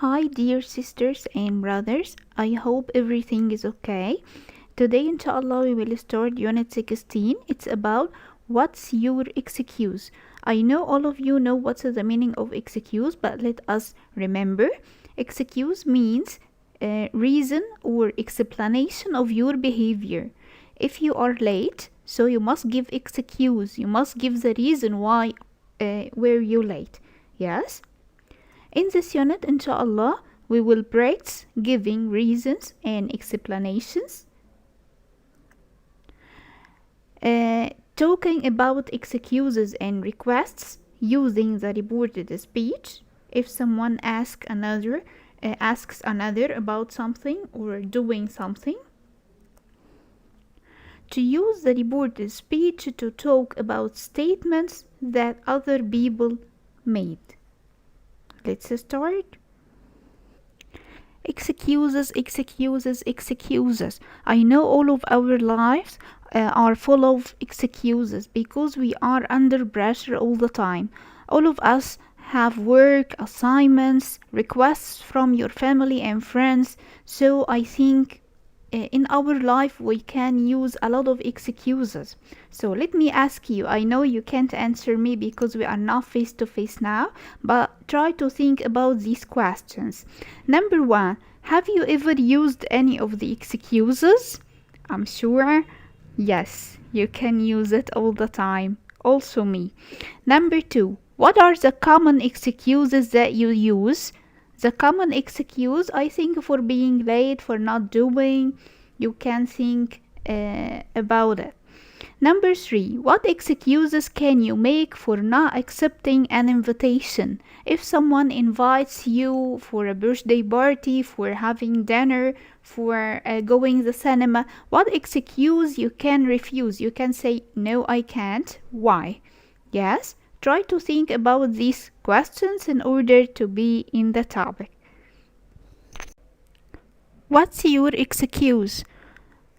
Hi, dear sisters and brothers. I hope everything is okay. Today, inshallah, we will start Unit 16. It's about what's your excuse. I know all of you know what's the meaning of excuse, but let us remember. Excuse means reason or explanation of your behavior. If you are late, so you must give excuse. You must give the reason why were you late. Yes? In this unit, inshallah, we will practice giving reasons and explanations, talking about excuses and requests using the reported speech. If someone asks another about something or doing something, to use the reported speech to talk about statements that other people made. Let's start. Excuses. I know all of our lives are full of excuses because we are under pressure all the time. All of us have work, assignments, requests from your family and friends. So I think in our life we can use a lot of excuses. So let me ask you, I know you can't answer me because we are not face to face now, but try to think about these questions. Number one, have you ever used any of the excuses? I'm sure yes, you can use it all the time. Also me. Number two, what are the common excuses that you use? The common excuse, I think, for being late, for not doing, you can think about it. Number three, what excuses can you make for not accepting an invitation? If someone invites you for a birthday party, for having dinner, for going to the cinema, what excuse you can refuse? You can say, no, I can't. Why? Yes? Try to think about these questions in order to be in the topic. What's your excuse?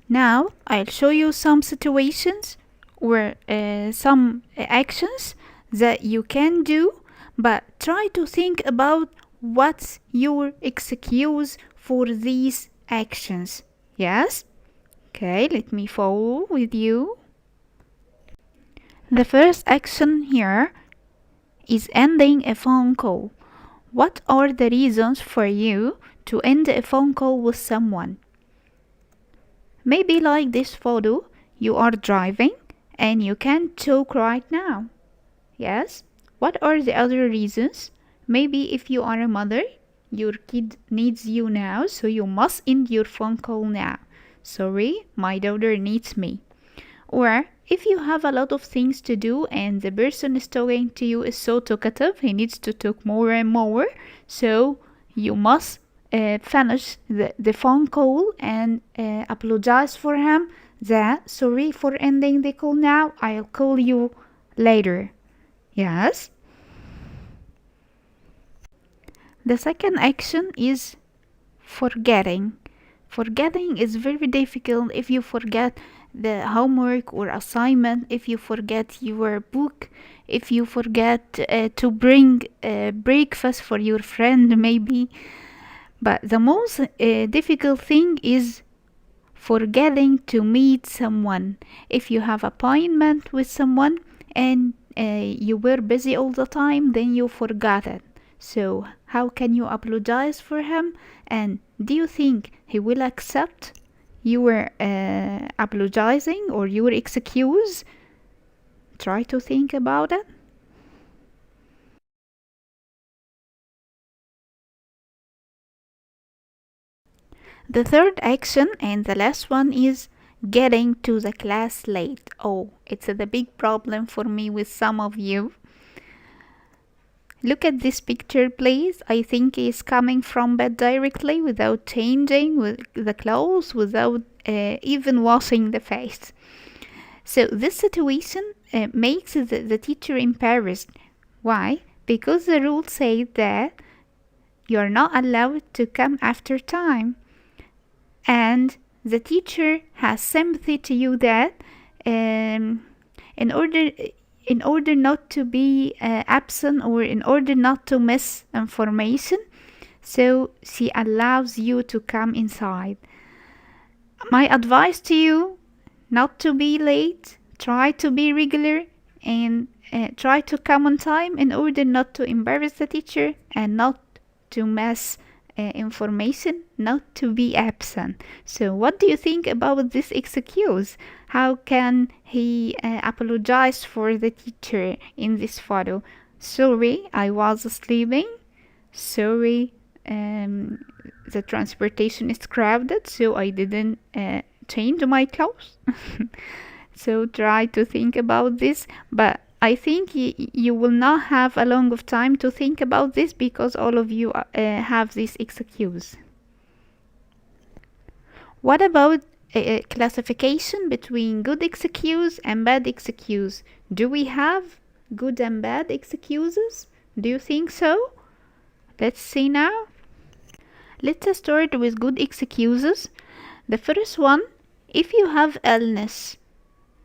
Now I'll show you some situations or some actions that you can do, but try to think about what's your excuse for these actions. Yes? Okay, let me follow with you. The first action here is ending a phone call. What are the reasons for you to end a phone call with someone? Maybe like this photo, you are driving and you can't talk right now. Yes? What are the other reasons? Maybe if you are a mother, your kid needs you now, so you must end your phone call now. Sorry, my daughter needs me. Or if you have a lot of things to do and the person is talking to you is so talkative, he needs to talk more and more, so you must finish the phone call and apologize for him that sorry for ending the call now, I'll call you later. Yes? The second action is forgetting. Forgetting is very difficult. If you forget the homework or assignment, if you forget your book, if you forget to bring breakfast for your friend maybe. But the most difficult thing is forgetting to meet someone. If you have appointment with someone and you were busy all the time, then you forgot it. So how can you apologize for him? And do you think he will accept your apologizing or your excuse? Try to think about it. The third action and the last one is getting to the class late. Oh, it's the big problem for me with some of you. Look at this picture, please. I think he's coming from bed directly without changing with the clothes, without even washing the face. So this situation makes the teacher embarrassed. Why? Because the rules say that you're not allowed to come after time. And the teacher has sympathy to you that in order not to be absent or in order not to miss information, So she allows you to come inside. My advice to you, not to be late, try to be regular, and try to come on time in order not to embarrass the teacher and not to miss information, not to be absent. So what do you think about this excuse? How can he apologize for the teacher in this photo? Sorry, I was sleeping. Sorry, the transportation is crowded, so I didn't change my clothes. So try to think about this, but I think you will not have a long of time to think about this because all of you have this excuse. What about a classification between good excuse and bad excuse? Do we have good and bad excuses? Do you think so? Let's see now. Let's start with good excuses. The first one, if you have illness,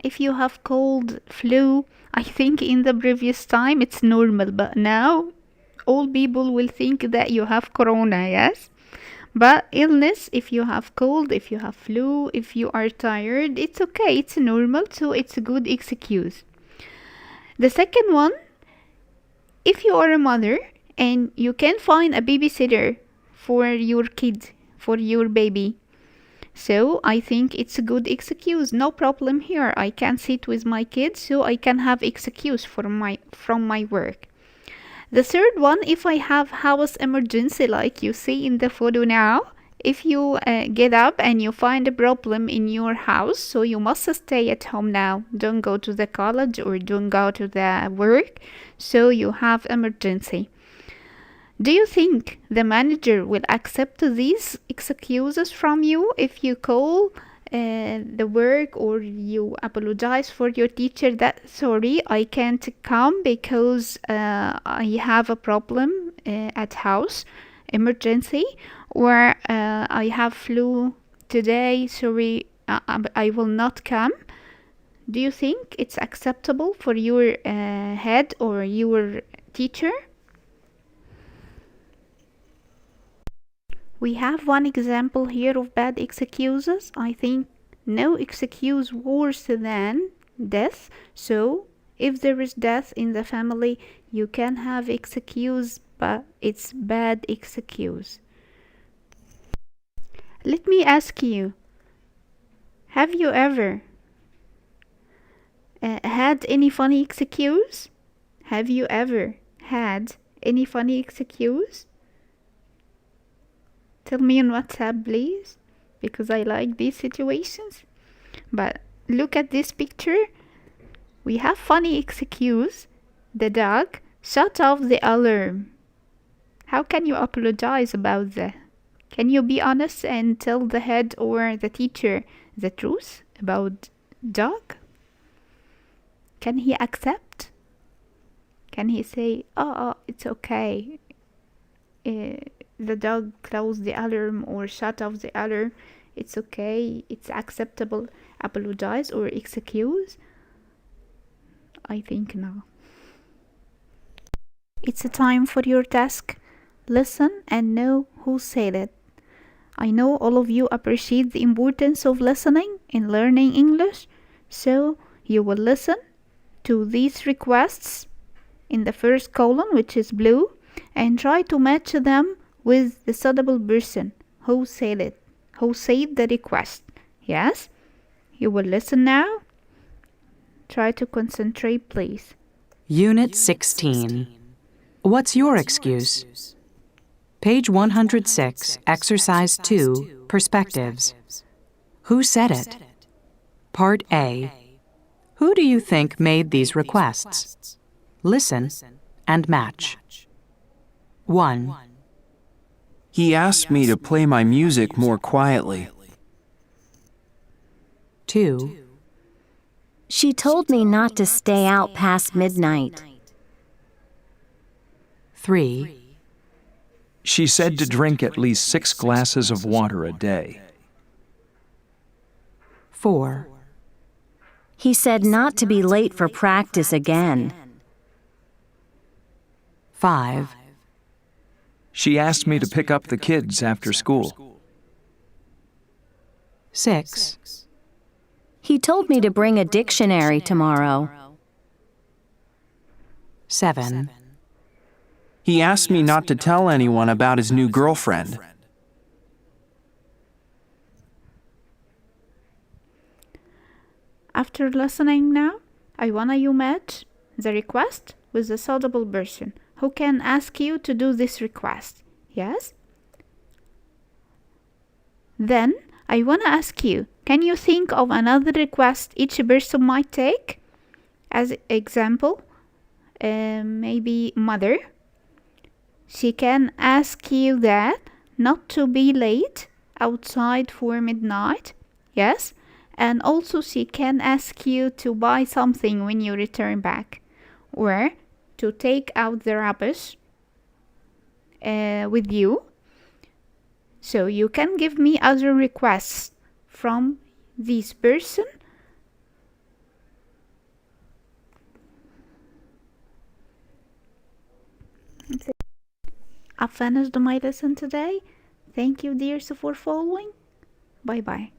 if you have cold, flu, I think in the previous time it's normal, but now all people will think that you have corona, yes? But illness, if you have cold, if you have flu, if you are tired, it's okay, it's normal, so it's a good excuse. The second one, if you are a mother and you can find a babysitter for your kid, for your baby, so I think it's a good excuse. No problem here. I can sit with my kids, so I can have excuse from my work. The third one, if I have house emergency like you see in the photo now, if you get up and you find a problem in your house, so you must stay at home now. Don't go to the college or don't go to the work, so you have emergency. Do you think the manager will accept these excuses from you if you call the work or you apologize for your teacher that sorry I can't come because I have a problem at house, emergency, or I have flu today, sorry I will not come? Do you think it's acceptable for your head or your teacher? We have one example here of bad excuses. I think no excuse worse than death. So if there is death in the family, you can have excuse, but it's bad excuse. Let me ask you, have you ever had any funny excuse? Have you ever had any funny excuse? Tell me on WhatsApp, please, because I like these situations. But look at this picture. We have funny excuse. The dog shut off the alarm. How can you apologize about that? Can you be honest and tell the head or the teacher the truth about dog? Can he accept? Can he say, oh it's okay, the dog closed the alarm or shut off the alarm, it's okay, it's acceptable, apologize or excuse? I think no. It's a time for your task. Listen and know who said it. I know all of you appreciate the importance of listening in learning English, so you will listen to these requests in the first column, which is blue, and try to match them with the suitable person who said it, who said the request. Yes? You will listen now. Try to concentrate, please. Unit 16. What's your excuse? Page 106, Exercise 2, Perspectives. Who said it? Part A. Who do you think made these requests? Listen and match. 1. He asked me to play my music more quietly. 2. She told me not to stay out past midnight. 3. She said to drink at least 6 glasses of water a day. 4. He said not to be late for practice again. 5. She asked me to pick up the kids after school. 6. He told me to bring a dictionary tomorrow. 7. He asked me not to tell anyone about his new girlfriend. After listening now, I wanna you match the request with the suitable person who can ask you to do this request. Yes? Then I wanna ask you, can you think of another request each person might take? As example, maybe mother. She can ask you that not to be late outside for midnight. Yes? And also she can ask you to buy something when you return back, or to take out the rubbish with you. So you can give me other requests from this person. I've finished my lesson today. Thank you, dears, for following. Bye bye.